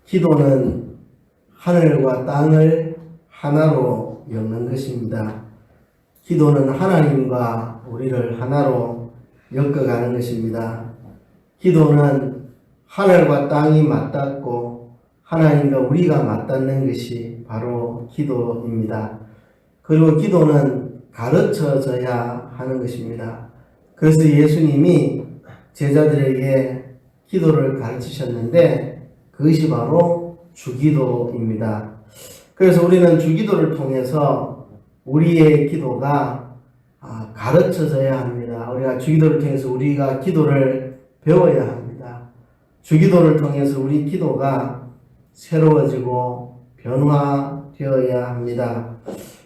기도는 하늘과 땅을 하나로 엮는 것입니다. 기도는 하나님과 우리를 하나로 엮어가는 것입니다. 기도는 하늘과 땅이 맞닿고 하나님과 우리가 맞닿는 것이 바로 기도입니다. 그리고 기도는 가르쳐져야 하는 것입니다. 그래서 예수님이 제자들에게 기도를 가르치셨는데 그것이 바로 주기도입니다. 그래서 우리는 주기도를 통해서 우리의 기도가 가르쳐져야 합니다. 우리가 주기도를 통해서 우리가 기도를 배워야 합니다. 주기도를 통해서 우리 기도가 새로워지고 변화되어야 합니다.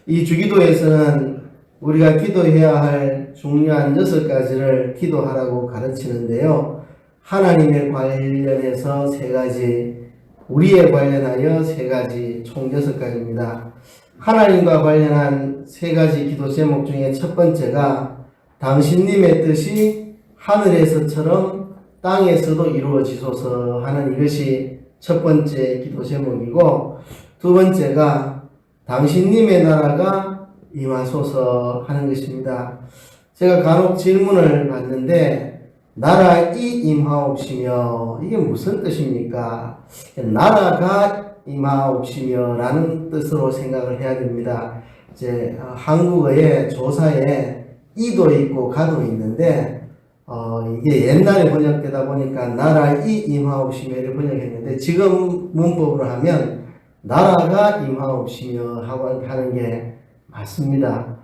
이 주기도에서는 우리가 기도해야 할 중요한 6가지를 기도하라고 가르치는데요. 하나님에 관련해서 3가지, 우리에 관련하여 3가지, 총 6가지입니다. 하나님과 관련한 3가지 기도 제목 중에 첫 번째가 당신님의 뜻이 하늘에서처럼 땅에서도 이루어지소서 하는 이것이 첫 번째 기도 제목이고, 두 번째가 당신님의 나라가 임하소서 하는 것입니다. 제가 간혹 질문을 받는데 나라 임하옵시며 이게 무슨 뜻입니까? 나라가 임하옵시며 라는 뜻으로 생각을 해야 됩니다. 이제 한국어의 조사에 이도 있고 가도 있는데 이게 옛날에 번역되다 보니까 나라 임하옵시며를 번역했는데 지금 문법으로 하면 나라가 임하옵시며 하고 하는 게 맞습니다.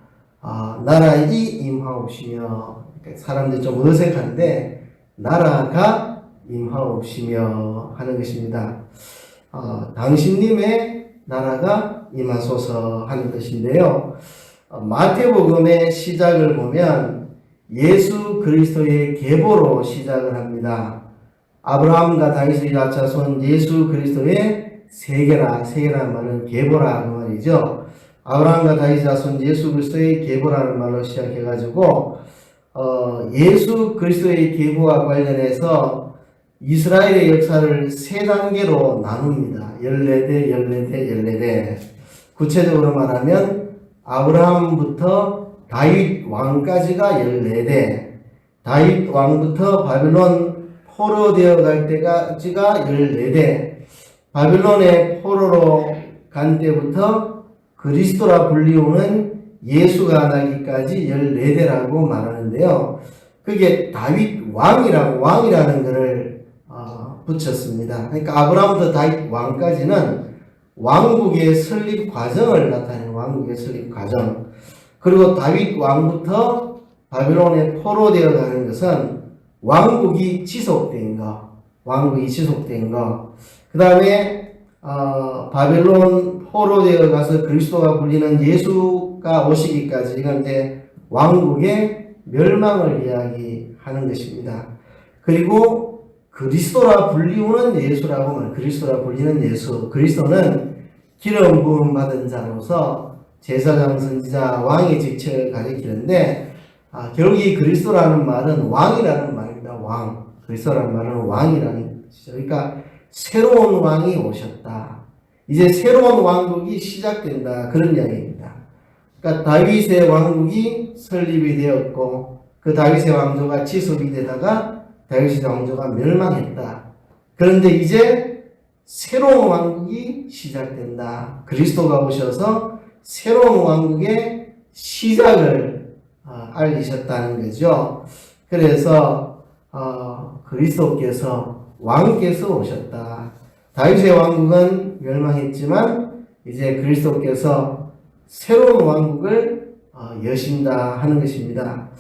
나라 임하옵시며 사람들이 좀 어색한데 나라가 임하옵시며 하는 것입니다. 당신님의 나라가 임하소서 하는 뜻인데요. 마태복음의 시작을 보면 예수 그리스도의 계보로 시작을 합니다. 아브라함과 다윗의 자손 예수 그리스도의 세계라는 말은 계보라 그 말이죠. 아브라함과 다윗의 자손 예수 그리스도의 계보라는 말로 시작해가지고 예수 그리스도의 계보와 관련해서 이스라엘의 역사를 3단계로 나눕니다. 14대. 구체적으로 말하면 아브라함부터 다윗 왕까지가 14대, 다윗 왕부터 바빌론 포로되어 갈 때까지가 14대, 바빌론의 포로로 간 때부터 그리스도라 불리우는 예수가 나기까지 14대라고 말하는데요. 그게 다윗 왕이라는 것을 붙였습니다. 그러니까 아브라함부터 다윗 왕까지는 왕국의 설립 과정을 나타내는 왕국의 설립 과정. 그리고 다윗 왕부터 바빌론에 포로되어 가는 것은 왕국이 지속된 거. 그 다음에 바빌론 포로되어 가서 그리스도가 불리는 예수가 오시기까지 이건 이제 왕국의 멸망을 이야기하는 것입니다. 그리고 그리스도라 불리우는 예수라고 말해요. 그리스도라 불리는 예수. 그리스도는 기름 부음 받은 자로서 제사장, 선지자, 왕의 직책을 가리키는데 결국 이 그리스도라는 말은 왕이라는 말입니다. 왕. 그리스도라는 말은 왕이라는 뜻이죠. 그러니까 새로운 왕이 오셨다. 이제 새로운 왕국이 시작된다. 그런 이야기입니다. 그러니까 다윗의 왕국이 설립이 되었고 그 다윗의 왕조가 지속이 되다가 다윗의 왕조가 멸망했다. 그런데 이제 새로운 왕국이 시작된다. 그리스도가 오셔서 새로운 왕국의 시작을 알리셨다는 거죠. 그래서 그리스도께서 왕께서 오셨다. 다윗의 왕국은 멸망했지만 이제 그리스도께서 새로운 왕국을 여신다 하는 것입니다.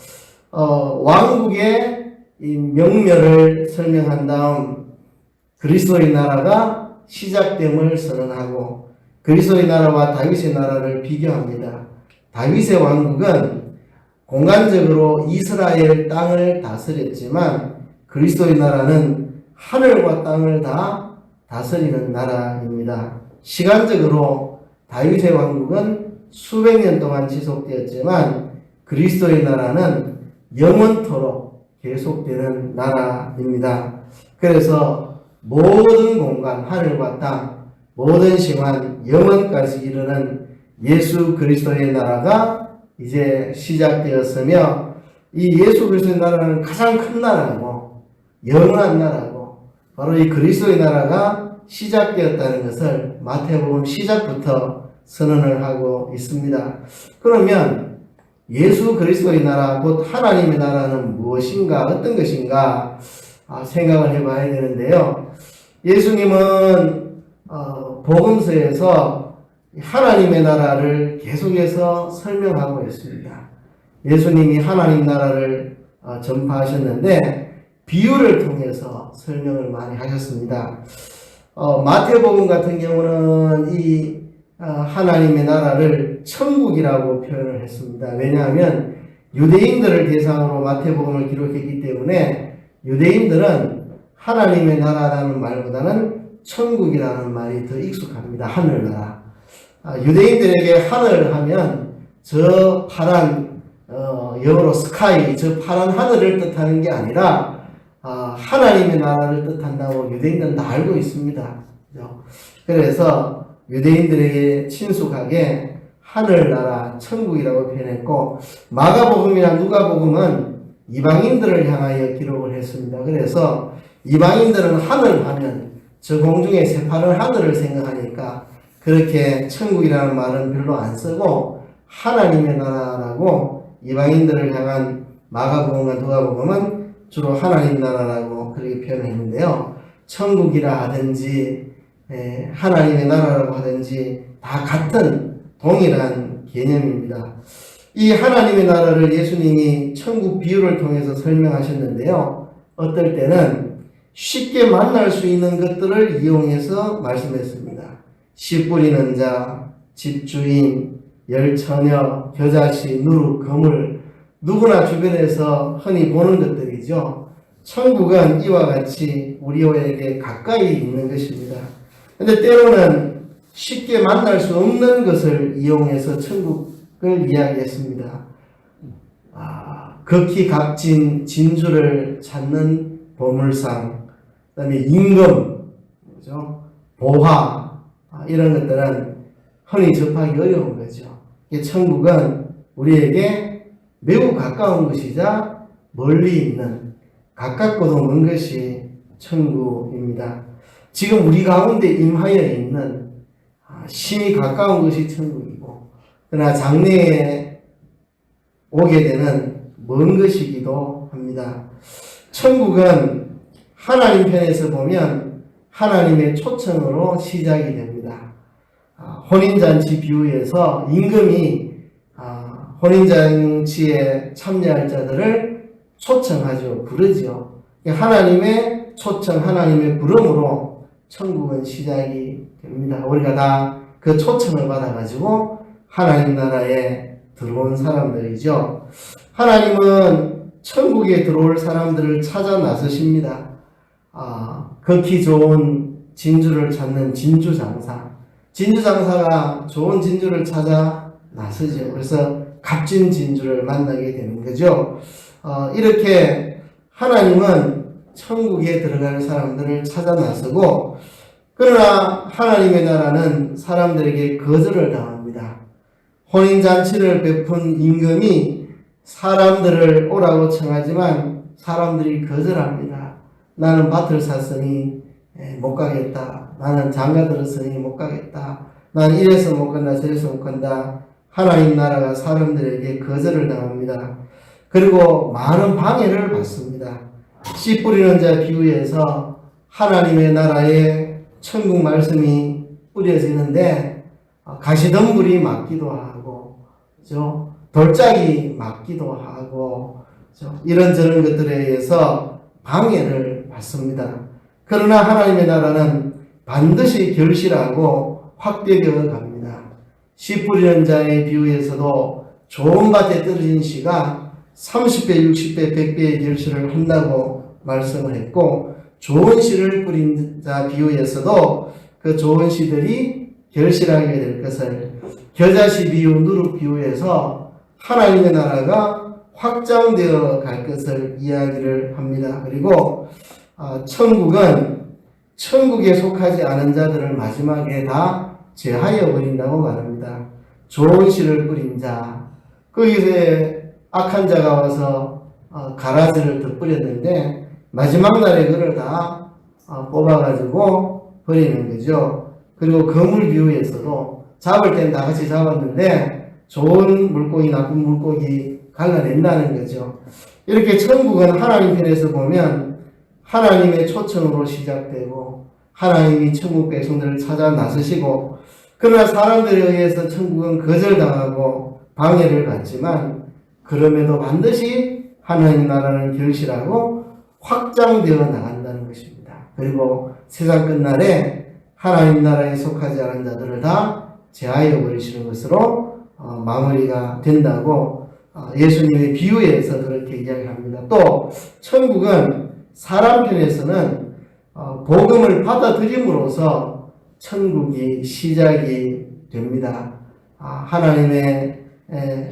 왕국의 이 명멸을 설명한 다음 그리스도의 나라가 시작됨을 선언하고 그리스도의 나라와 다윗의 나라를 비교합니다. 다윗의 왕국은 공간적으로 이스라엘 땅을 다스렸지만 그리스도의 나라는 하늘과 땅을 다 다스리는 나라입니다. 시간적으로 다윗의 왕국은 수백 년 동안 지속되었지만 그리스도의 나라는 영원토록 계속되는 나라입니다. 그래서 모든 공간, 하늘과 땅, 모든 시간, 영원까지 이르는 예수 그리스도의 나라가 이제 시작되었으며, 이 예수 그리스도의 나라는 가장 큰 나라고 영원한 나라고 바로 이 그리스도의 나라가 시작되었다는 것을 마태복음 시작부터 선언을 하고 있습니다. 그러면 예수 그리스도의 나라, 곧 하나님의 나라는 무엇인가, 어떤 것인가 생각을 해봐야 되는데요. 예수님은 복음서에서 하나님의 나라를 계속해서 설명하고 있습니다. 예수님이 하나님 나라를 전파하셨는데 비유를 통해서 설명을 많이 하셨습니다. 마태복음 같은 경우는 이 하나님의 나라를 천국이라고 표현을 했습니다. 왜냐하면 유대인들을 대상으로 마태복음을 기록했기 때문에 유대인들은 하나님의 나라라는 말보다는 천국이라는 말이 더 익숙합니다. 하늘나라. 유대인들에게 하늘 하면 저 파란 영어로 스카이, 저 파란 하늘을 뜻하는 게 아니라 하나님의 나라를 뜻한다고 유대인들은 다 알고 있습니다. 그래서 유대인들에게 친숙하게 하늘나라, 천국이라고 표현했고, 마가복음이나 누가복음은 이방인들을 향하여 기록을 했습니다. 그래서 이방인들은 하늘 하면 저 공중에 새파란 하늘을 생각하니까 그렇게 천국이라는 말은 별로 안 쓰고 하나님의 나라라고, 이방인들을 향한 마가복음과 누가복음은 주로 하나님 나라라고 그렇게 표현했는데요. 천국이라 하든지 하나님의 나라라고 하든지 다 같은 동일한 개념입니다. 이 하나님의 나라를 예수님이 천국 비유를 통해서 설명하셨는데요. 어떨 때는 쉽게 만날 수 있는 것들을 이용해서 말씀했습니다. 씨 뿌리는 자, 집주인, 열처녀, 겨자씨, 누룩, 거물, 누구나 주변에서 흔히 보는 것들이죠. 천국은 이와 같이 우리에게 가까이 있는 것입니다. 근데 때로는 쉽게 만날 수 없는 것을 이용해서 천국을 이야기했습니다. 극히 값진 진주를 찾는 보물상, 그 다음에 임금, 그죠? 보화, 이런 것들은 흔히 접하기 어려운 거죠. 천국은 우리에게 매우 가까운 것이자 멀리 있는, 가깝고도 먼 것이 천국입니다. 지금 우리 가운데 임하여 있는 심히 가까운 것이 천국이고, 그러나 장래에 오게 되는 먼 것이기도 합니다. 천국은 하나님 편에서 보면 하나님의 초청으로 시작이 됩니다. 혼인잔치 비유에서 임금이 혼인잔치에 참여할 자들을 초청하죠. 부르죠. 하나님의 초청, 하나님의 부름으로 천국은 시작이 됩니다. 우리가 다 그 초청을 받아가지고 하나님 나라에 들어온 사람들이죠. 하나님은 천국에 들어올 사람들을 찾아 나서십니다. 극히 좋은 진주를 찾는 진주장사. 진주장사가 좋은 진주를 찾아 나서죠. 그래서 값진 진주를 만나게 되는 거죠. 이렇게 하나님은 천국에 들어갈 사람들을 찾아 나서고, 그러나 하나님의 나라는 사람들에게 거절을 당합니다. 혼인잔치를 베푼 임금이 사람들을 오라고 청하지만 사람들이 거절합니다. 나는 밭을 샀으니 못 가겠다. 나는 장가 들었으니 못 가겠다. 나는 이래서 못 간다, 저래서 못 간다. 하나님 나라가 사람들에게 거절을 당합니다. 그리고 많은 방해를 받습니다. 씨 뿌리는 자 비유에서 하나님의 나라에 천국 말씀이 뿌려지는데 가시덤불이 맞기도 하고, 그죠? 돌짝이 맞기도 하고, 그죠? 이런저런 것들에 의해서 방해를 받습니다. 그러나 하나님의 나라는 반드시 결실하고 확대되어 갑니다. 씨 뿌리는 자의 비유에서도 좋은 밭에 떨어진 씨가 30배, 60배, 100배의 결실을 한다고 말씀을 했고, 좋은 씨를 뿌린 자 비유에서도 그 좋은 씨들이 결실하게 될 것을, 겨자씨 비유, 누룩 비유에서 하나님의 나라가 확장되어 갈 것을 이야기를 합니다. 그리고 천국은 천국에 속하지 않은 자들을 마지막에 다 제하여 버린다고 말합니다. 좋은 씨를 뿌린 자, 거기서 악한 자가 와서 가라지를 더 뿌렸는데 마지막 날에 그를 다 뽑아가지고 버리는 거죠. 그리고 거물 비유에서도 잡을 땐 다 같이 잡았는데 좋은 물고기, 나쁜 물고기 갈라낸다는 거죠. 이렇게 천국은 하나님 편에서 보면 하나님의 초청으로 시작되고 하나님이 천국 백성들을 찾아 나서시고, 그러나 사람들에 의해서 천국은 거절당하고 방해를 받지만 그럼에도 반드시 하나님 나라는 결실하고 확장되어 나간다는 것입니다. 그리고 세상 끝날에 하나님 나라에 속하지 않은 자들을 다 제하여 버리시는 것으로 마무리가 된다고 예수님의 비유에서 그렇게 이야기합니다. 또 천국은 사람 편에서는 복음을 받아들임으로써 천국이 시작이 됩니다. 하나님의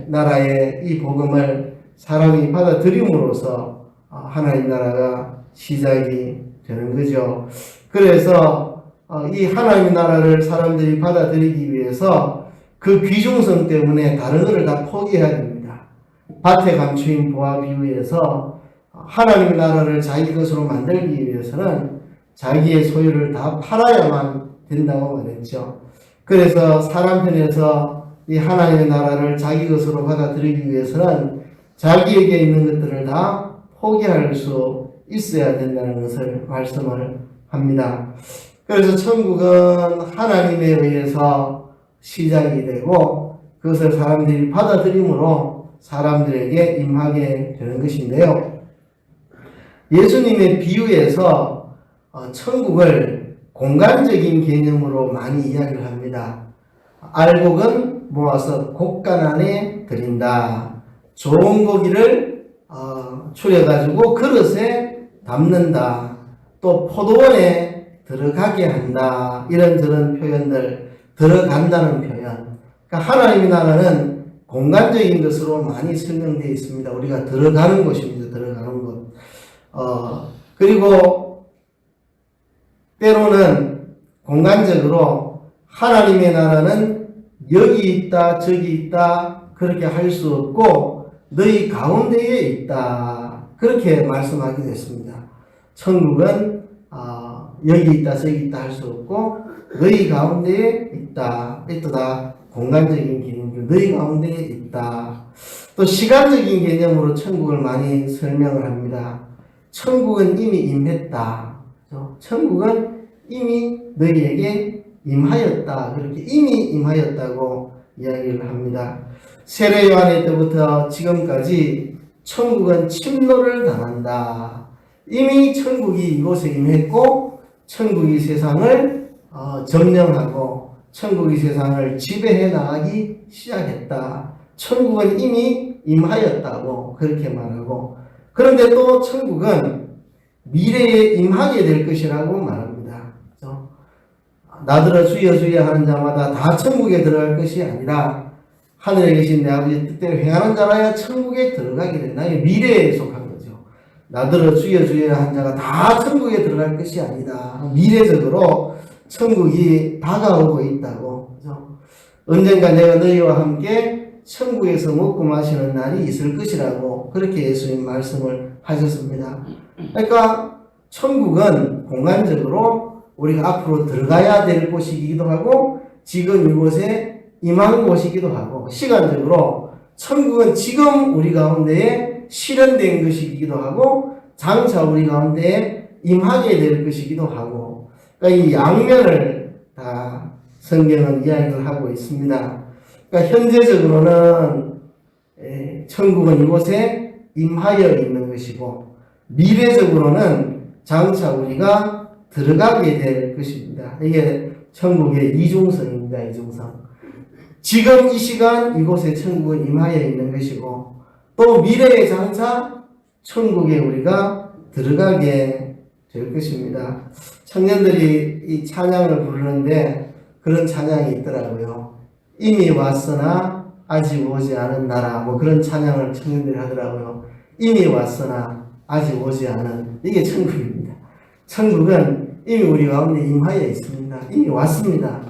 나라의 이 복음을 사람이 받아들임으로써 하나님 나라가 시작이 되는 거죠. 그래서 이 하나님 나라를 사람들이 받아들이기 위해서 그 귀중성 때문에 다른 것을 다 포기해야 됩니다. 밭에 감추인 보화 비유에서 하나님 나라를 자기 것으로 만들기 위해서는 자기의 소유를 다 팔아야만 된다고 말했죠. 그래서 사람 편에서 이 하나님의 나라를 자기 것으로 받아들이기 위해서는 자기에게 있는 것들을 다 포기할 수 있어야 된다는 것을 말씀을 합니다. 그래서 천국은 하나님에 의해서 시작이 되고 그것을 사람들이 받아들임으로 사람들에게 임하게 되는 것인데요. 예수님의 비유에서 천국을 공간적인 개념으로 많이 이야기를 합니다. 알곡은 모아서 곡간 안에 들인다. 좋은 고기를 추려가지고 그릇에 담는다. 또 포도원에 들어가게 한다. 이런저런 표현들, 들어간다는 표현. 그러니까 하나님의 나라는 공간적인 것으로 많이 설명되어 있습니다. 우리가 들어가는 곳입니다. 들어가는 곳. 그리고 때로는 공간적으로 하나님의 나라는 여기 있다, 저기 있다, 그렇게 할 수 없고 너희 가운데에 있다. 그렇게 말씀하기도 했습니다. 천국은 여기 있다, 저기 있다 할 수 없고 너희 가운데에 있다. 이또 다 공간적인 개념, 너희 가운데에 있다. 또 시간적인 개념으로 천국을 많이 설명을 합니다. 천국은 이미 임했다. 천국은 이미 너희에게 임하였다. 그렇게 이미 임하였다고 이야기를 합니다. 세례 요한의 때부터 지금까지 천국은 침노를 당한다. 이미 천국이 이곳에 임했고 천국이 세상을 점령하고 천국이 세상을 지배해 나가기 시작했다. 천국은 이미 임하였다고 그렇게 말하고, 그런데 또 천국은 미래에 임하게 될 것이라고 말합니다. 그렇죠? 나더러 주여 주여 하는 자마다 다 천국에 들어갈 것이 아니라 하늘에 계신 내 아버지의 뜻대로 행하는 자라야 천국에 들어가게 된다. 이게 미래에 속한 거죠. 나더러 주여 주여 하는 자가 다 천국에 들어갈 것이 아니다. 미래적으로 천국이 다가오고 있다고. 그렇죠? 언젠가 내가 너희와 함께 천국에서 먹고 마시는 날이 있을 것이라고 그렇게 예수님 말씀을 하셨습니다. 그러니까 천국은 공간적으로 우리가 앞으로 들어가야 될 곳이기도 하고 지금 이곳에 임한 곳이기도 하고, 시간적으로 천국은 지금 우리 가운데에 실현된 것이기도 하고 장차 우리 가운데에 임하게 될 것이기도 하고, 그러니까 이 양면을 다 성경은 이야기를 하고 있습니다. 그러니까 현재적으로는 천국은 이곳에 임하여 있는 것이고 미래적으로는 장차 우리가 들어가게 될 것입니다. 이게 천국의 이중성입니다. 이중성. 지금 이 시간 이곳에 천국은 임하여 있는 것이고 또 미래의 장차 천국에 우리가 들어가게 될 것입니다. 청년들이 이 찬양을 부르는데 그런 찬양이 있더라고요. 이미 왔으나 아직 오지 않은 나라, 뭐 그런 찬양을 청년들이 하더라고요. 이미 왔으나 아직 오지 않은, 이게 천국입니다. 천국은 이미 우리 가운데 임하여 있습니다. 이미 왔습니다.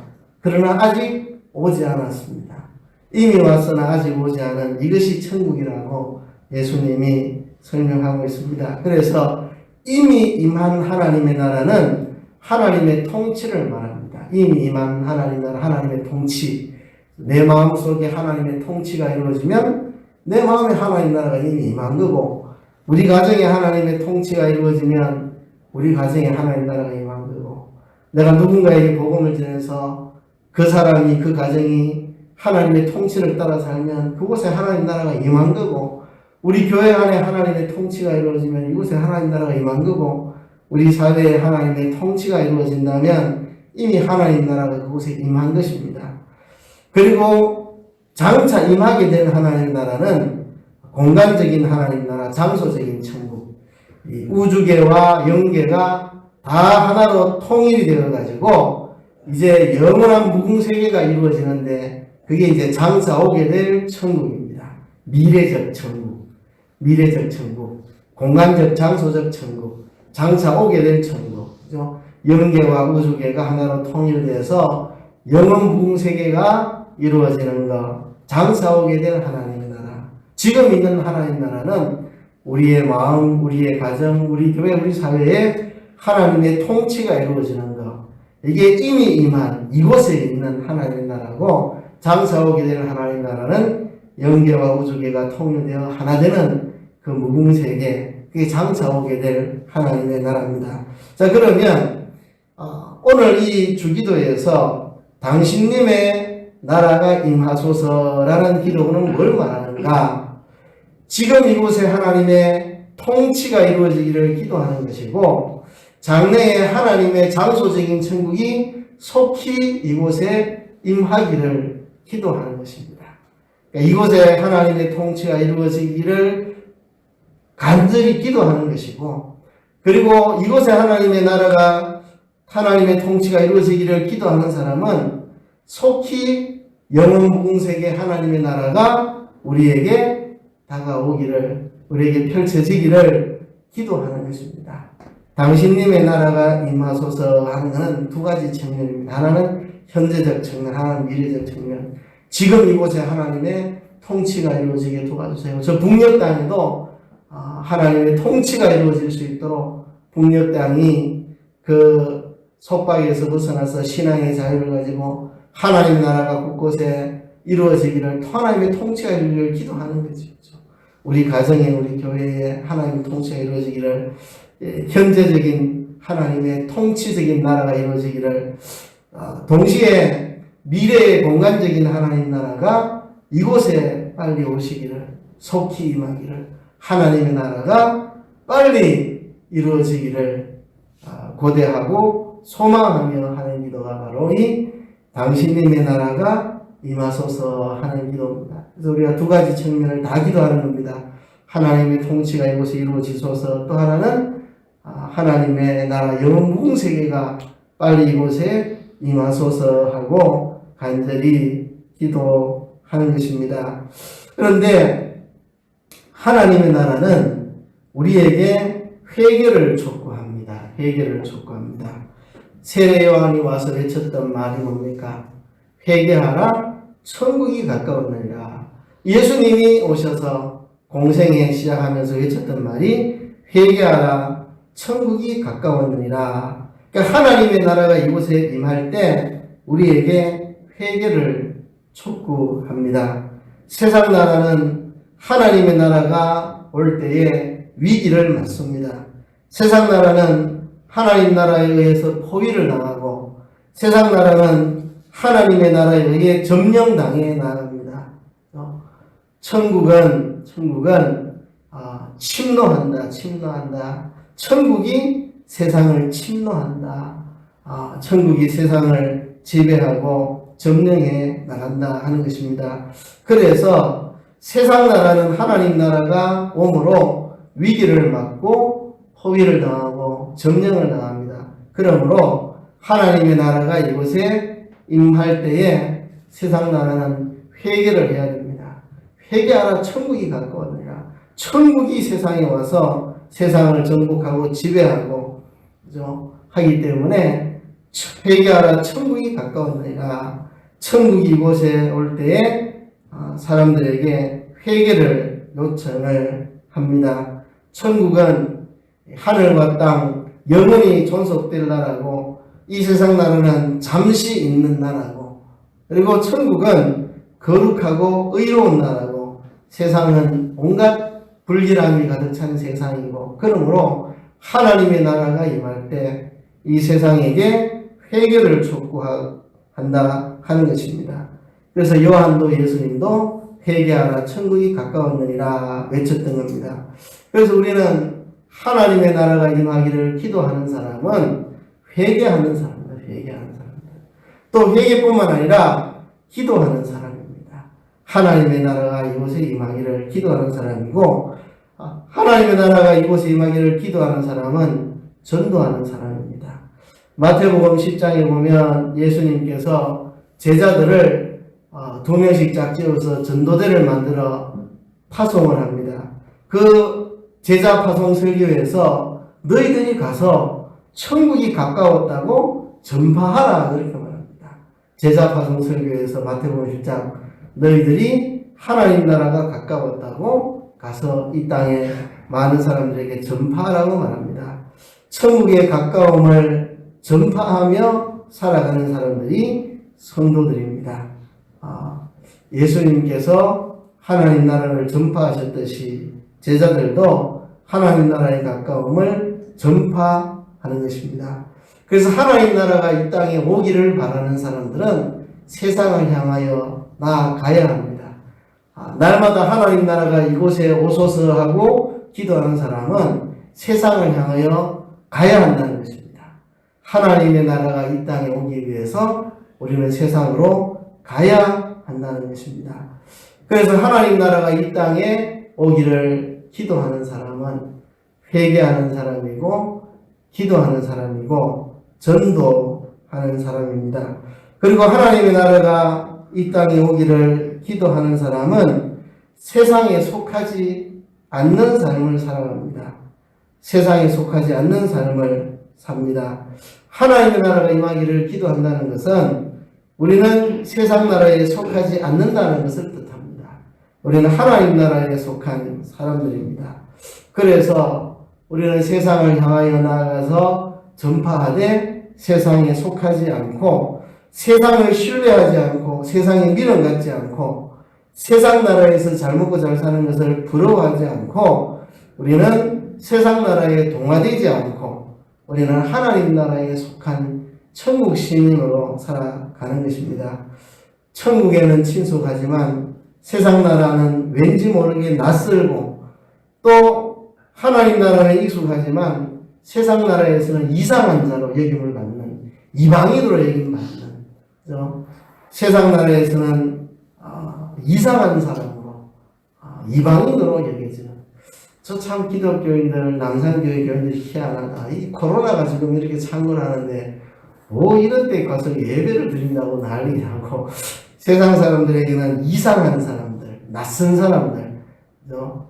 그러나 아직 오지 않았습니다. 이미 왔으나 아직 오지 않은 이것이 천국이라고 예수님이 설명하고 있습니다. 그래서 이미 임한 하나님의 나라는 하나님의 통치를 말합니다. 이미 임한 하나님 나라, 하나님의 통치. 내 마음속에 하나님의 통치가 이루어지면 내 마음에 하나님 나라가 이미 임한 거고, 우리 가정에 하나님의 통치가 이루어지면 우리 가정에 하나님 나라가 임한 거고, 내가 누군가에게 복음을 전해서 그 사람이, 그 가정이 하나님의 통치를 따라 살면 그곳에 하나님 나라가 임한 거고, 우리 교회 안에 하나님의 통치가 이루어지면 이곳에 하나님 나라가 임한 거고, 우리 사회에 하나님의 통치가 이루어진다면 이미 하나님 나라가 그곳에 임한 것입니다. 그리고 장차 임하게 된 하나님 나라는 공간적인 하나님 나라, 장소적인 천국, 이 우주계와 영계가 다 하나로 통일이 되어가지고 이제 영원한 무궁세계가 이루어지는데, 그게 이제 장차 오게 될 천국입니다. 미래적 천국, 미래적 천국, 공간적, 장소적 천국, 장차 오게 될 천국, 그죠? 영계와 우주계가 하나로 통일돼서 영원 무궁세계가 이루어지는 것, 장차 오게 될 하나님의 나라. 지금 있는 하나님 나라는 우리의 마음, 우리의 가정, 우리 교회, 우리 사회에 하나님의 통치가 이루어지는 것, 이게 이미 임한 이곳에 있는 하나님의 나라고, 장차 오게 될 하나님 나라는 영계와 우주계가 통일되어 하나 되는 그 무궁세계, 그게 장차 오게 될 하나님의 나라입니다. 자, 그러면 오늘 이 주기도에서 당신님의 나라가 임하소서라는 기도는 뭘 말하는가? 지금 이곳에 하나님의 통치가 이루어지기를 기도하는 것이고, 장래에 하나님의 장소적인 천국이 속히 이곳에 임하기를 기도하는 것입니다. 그러니까 이곳에 하나님의 통치가 이루어지기를 간절히 기도하는 것이고, 그리고 이곳에 하나님의 나라가, 하나님의 통치가 이루어지기를 기도하는 사람은 속히 영원 무궁세계 하나님의 나라가 우리에게 다가오기를, 우리에게 펼쳐지기를 기도하는 것입니다. 당신님의 나라가 임하소서 하는 것은 두 가지 측면입니다. 하나는 현재적 측면, 하나는 미래적 측면. 지금 이곳에 하나님의 통치가 이루어지게 도와주세요. 저 북녘 땅에도 하나님의 통치가 이루어질 수 있도록 북녘 땅이 그 속박에서 벗어나서 신앙의 자유를 가지고 하나님 나라가 곳곳에 이루어지기를, 하나님의 통치가 이루어지기를 기도하는 거죠. 우리 가정에, 우리 교회에 하나님의 통치가 이루어지기를, 현재적인 하나님의 통치적인 나라가 이루어지기를, 동시에 미래의 공간적인 하나님 나라가 이곳에 빨리 오시기를, 속히 임하기를, 하나님의 나라가 빨리 이루어지기를 고대하고 소망하며 하는 기도가 바로 이 당신님의 나라가 임하소서 하는 기도입니다. 그래서 우리가 두 가지 측면을 다 기도하는 겁니다. 하나님의 통치가 이곳에 이루어지소서, 또 하나는 하나님의 나라 영원 무궁세계가 빨리 이곳에 임하소서 하고 간절히 기도하는 것입니다. 그런데 하나님의 나라는 우리에게 회개를 촉구합니다. 회개를 촉구합니다. 세례 요한이 와서 외쳤던 말이 뭡니까? 회개하라, 천국이 가까웠느니라. 예수님이 오셔서 공생에 시작하면서 외쳤던 말이 회개하라, 천국이 가까웠느니라. 그러니까 하나님의 나라가 이곳에 임할 때 우리에게 회개를 촉구합니다. 세상 나라는 하나님의 나라가 올 때에 위기를 맞습니다. 세상 나라는 하나님 나라에 의해서 포위를 당하고, 세상 나라는 하나님의 나라에 의해 점령당해 나갑니다. 천국은 침노한다. 천국이 세상을 침노한다. 천국이 세상을 지배하고 점령해 나간다 하는 것입니다. 그래서 세상 나라는 하나님 나라가 오므로 위기를 맞고 포위를 당하고 점령을 당합니다. 그러므로 하나님의 나라가 이곳에 임할 때에 세상 나라는 회개를 해야 됩니다. 회개하라, 천국이 가까웠느니라. 천국이 세상에 와서 세상을 정복하고 지배하고, 그죠? 하기 때문에 회개하라 천국이 가까웠느니라. 천국이 이곳에 올 때에 사람들에게 회개를 요청을 합니다. 천국은 하늘과 땅 영원히 존속될 나라고, 이 세상 나라는 잠시 있는 나라고, 그리고 천국은 거룩하고 의로운 나라고, 세상은 온갖 불길함이 가득 찬 세상이고, 그러므로 하나님의 나라가 임할 때 이 세상에게 회개를 촉구한다 하는 것입니다. 그래서 요한도 예수님도 회개하라 천국이 가까웠느니라 외쳤던 겁니다. 그래서 우리는 하나님의 나라가 임하기를 기도하는 사람은 회개하는 사람입니다. 회개하는 사람입니다. 또 회개뿐만 아니라 기도하는 사람입니다. 하나님의 나라가 이곳에 임하기를 기도하는 사람이고, 하나님의 나라가 이곳에 임하기를 기도하는 사람은 전도하는 사람입니다. 마태복음 10장에 보면 예수님께서 제자들을 2명씩 짝지어서 전도대를 만들어 파송을 합니다. 그 제자 파송 설교에서 너희들이 가서 천국이 가까웠다고 전파하라 그렇게 말합니다. 제자 파송 설교에서 마태복음 10장 너희들이 하나님 나라가 가까웠다고 가서 이 땅에 많은 사람들에게 전파하라고 말합니다. 천국의 가까움을 전파하며 살아가는 사람들이 성도들입니다. 예수님께서 하나님 나라를 전파하셨듯이 제자들도 하나님 나라의 가까움을 전파하는 것입니다. 그래서 하나님 나라가 이 땅에 오기를 바라는 사람들은 세상을 향하여 나아가야 합니다. 날마다 하나님 나라가 이곳에 오소서 하고 기도하는 사람은 세상을 향하여 가야 한다는 것입니다. 하나님의 나라가 이 땅에 오기 위해서 우리는 세상으로 가야 한다는 것입니다. 그래서 하나님 나라가 이 땅에 오기를 기도하는 사람은 회개하는 사람이고, 기도하는 사람이고, 전도하는 사람입니다. 그리고 하나님의 나라가 이 땅에 오기를 기도하는 사람은 세상에 속하지 않는 삶을 살아갑니다. 세상에 속하지 않는 삶을 삽니다. 하나님의 나라가 임하기를 기도한다는 것은 우리는 세상 나라에 속하지 않는다는 것을 뜻합니다. 우리는 하나님 나라에 속한 사람들입니다. 그래서 우리는 세상을 향하여 나아가서 전파하되 세상에 속하지 않고, 세상을 신뢰하지 않고, 세상에 미련갖지 않고, 세상 나라에서 잘 먹고 잘 사는 것을 부러워하지 않고, 우리는 세상 나라에 동화되지 않고, 우리는 하나님 나라에 속한 천국 시민으로 살아가는 것입니다. 천국에는 친숙하지만 세상 나라는 왠지 모르게 낯설고, 또 하나님 나라는 익숙하지만 세상 나라에서는 이상한 자로 여김을 받는, 이방인으로 여김받는, 그죠? 세상 나라에서는 이상한 사람으로, 이방인으로 여겨지는. 저 참 기독교인들, 남산교회 교인들이 희한하다. 이 코로나가 지금 이렇게 창궐하는데 뭐 이런 데 가서 예배를 드린다고 난리냐고. 세상 사람들에게는 이상한 사람들, 낯선 사람들, 그죠?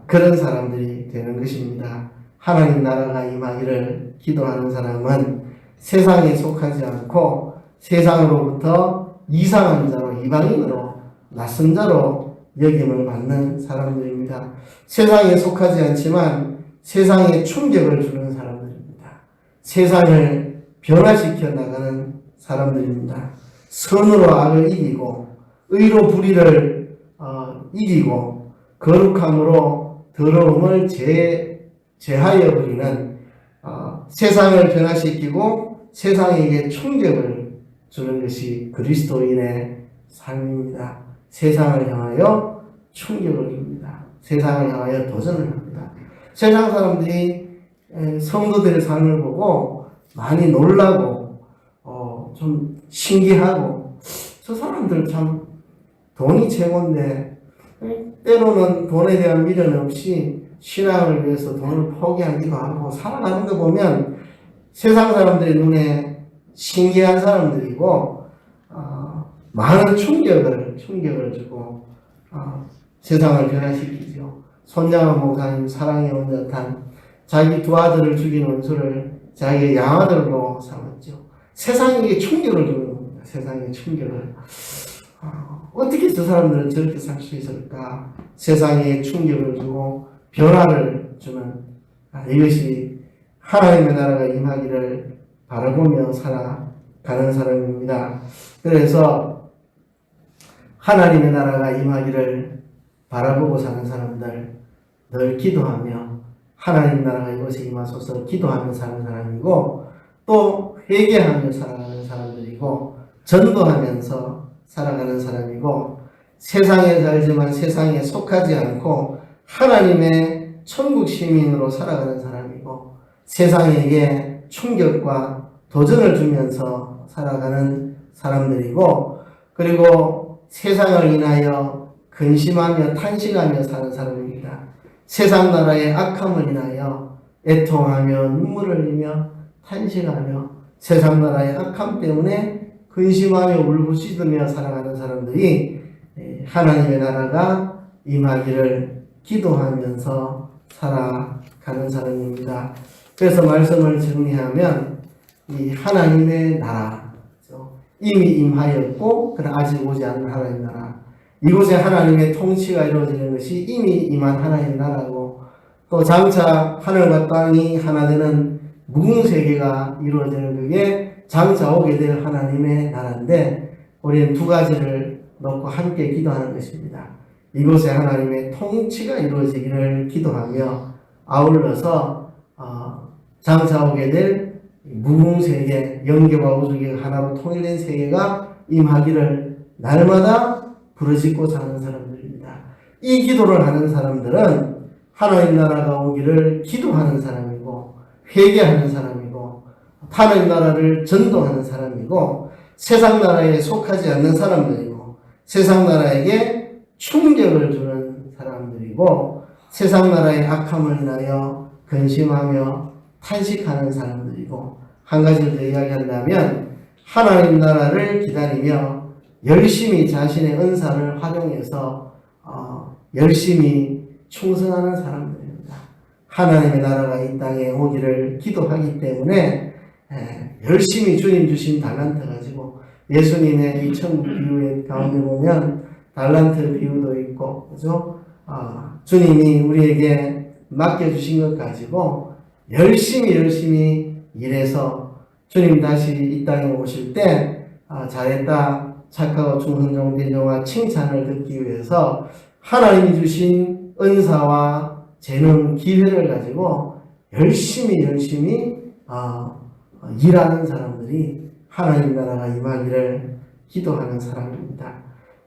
그런 사람들이 되는 것입니다. 하나님 나라가 임하기를 기도하는 사람은 세상에 속하지 않고 세상으로부터 이상한 자로, 이방인으로, 낯선 자로 여김을 받는 사람들입니다. 세상에 속하지 않지만 세상에 충격을 주는 사람들입니다. 세상을 변화시켜 나가는 사람들입니다. 선으로 악을 이기고, 의로 불의를 이기고, 거룩함으로 더러움을 제하여 버리는, 세상을 변화시키고 세상에게 충격을 주는 것이 그리스도인의 삶입니다. 세상을 향하여 충격을 줍니다. 세상을 향하여 도전을 합니다. 세상 사람들이 성도들의 삶을 보고 많이 놀라고 좀 신기하고, 저 사람들 참 돈이 최고인데 때로는 돈에 대한 미련 없이 신앙을 위해서 돈을 포기하기도 하고 살아가는 거 보면 세상 사람들의 눈에 신기한 사람들이고, 많은 충격을 주고 세상을 변화시키죠. 손양원 목사님 사랑의 원자탄, 자기 두 아들을 죽인 원수를 자기의 양아들로 삼았죠. 세상에게 충격을 주는 겁니다. 세상에 충격을. 어떻게 저 사람들은 저렇게 살 수 있을까? 세상에 충격을 주고 변화를 주는 이것이 하나님의 나라가 임하기를 바라보며 살아가는 사람입니다. 그래서 하나님의 나라가 임하기를 바라보고 사는 사람들 늘 기도하며 하나님 나라가 이곳에 임하소서 기도하며 사는 사람이고 또 회개하며 살아가는 사람들이고 전도하면서 살아가는 사람이고 세상에 살지만 세상에 속하지 않고 하나님의 천국 시민으로 살아가는 사람이고 세상에게 충격과 도전을 주면서 살아가는 사람들이고 그리고 세상을 인하여 근심하며 탄식하며 사는 사람입니다. 세상 나라의 악함을 인하여 애통하며 눈물을 흘리며 탄식하며 세상 나라의 악함 때문에 근심하며 울부짖으며 살아가는 사람들이 하나님의 나라가 임하기를 기도하면서 살아가는 사람입니다. 그래서 말씀을 정리하면 이 하나님의 나라 이미 임하였고 그러나 아직 오지 않는 하나님의 나라 이곳에 하나님의 통치가 이루어지는 것이 이미 임한 하나님의 나라고 또 장차 하늘과 땅이 하나 되는 무궁세계가 이루어지는 그게 장차 오게 될 하나님의 나라인데 우리는 두 가지를 놓고 함께 기도하는 것입니다. 이곳에 하나님의 통치가 이루어지기를 기도하며 아울러서 장차 오게 될 무궁세계 영계와 우주계가 하나로 통일된 세계가 임하기를 날마다 부르짖고 사는 사람들입니다. 이 기도를 하는 사람들은 하나님 나라가 오기를 기도하는 사람이고 회개하는 사람이고 하나님 나라를 전도하는 사람이고 세상 나라에 속하지 않는 사람들이고 세상 나라에게 충격을 주는 사람들이고 세상 나라의 악함을 인하여 근심하며 탄식하는 사람들이고 한 가지를 더 이야기한다면 하나님 나라를 기다리며 열심히 자신의 은사를 활용해서 열심히 충성하는 사람들입니다. 하나님의 나라가 이 땅에 오기를 기도하기 때문에 열심히 주님 주신 달란트 가지고 예수님의 이 천국 비유의 가운데 보면 달란트 비유도 있고 그죠? 주님이 우리에게 맡겨주신 것 가지고 열심히 일해서 주님 다시 이 땅에 오실 때 잘했다 착하고 충성된 종아 칭찬을 듣기 위해서 하나님이 주신 은사와 재능 기회를 가지고 열심히 일하는 사람들이 하나님 나라가 임하기를 기도하는 사람입니다.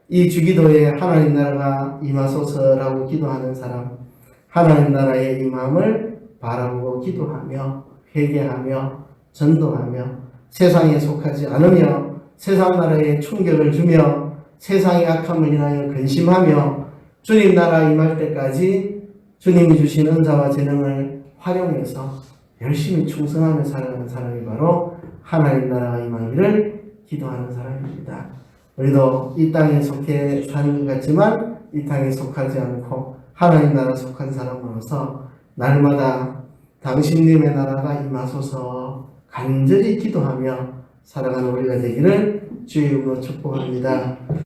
이 주기도에 하나님 나라가 임하소서라고 기도하는 사람 하나님 나라의 임함을 바라보고 기도하며 회개하며 전도하며 세상에 속하지 않으며 세상 나라에 충격을 주며 세상의 악함을 인하여 근심하며 주님 나라 임할 때까지 주님이 주신 은사와 재능을 활용해서 열심히 충성하며 살아가는 사람이 바로 하나님 나라가 임하기를 기도하는 사람입니다. 우리도 이 땅에 속해 사는 것 같지만 이 땅에 속하지 않고 하나님 나라 속한 사람으로서 날마다 당신님의 나라가 임하소서 간절히 기도하며 살아가는 우리가 되기를 주의 이름으로 축복합니다.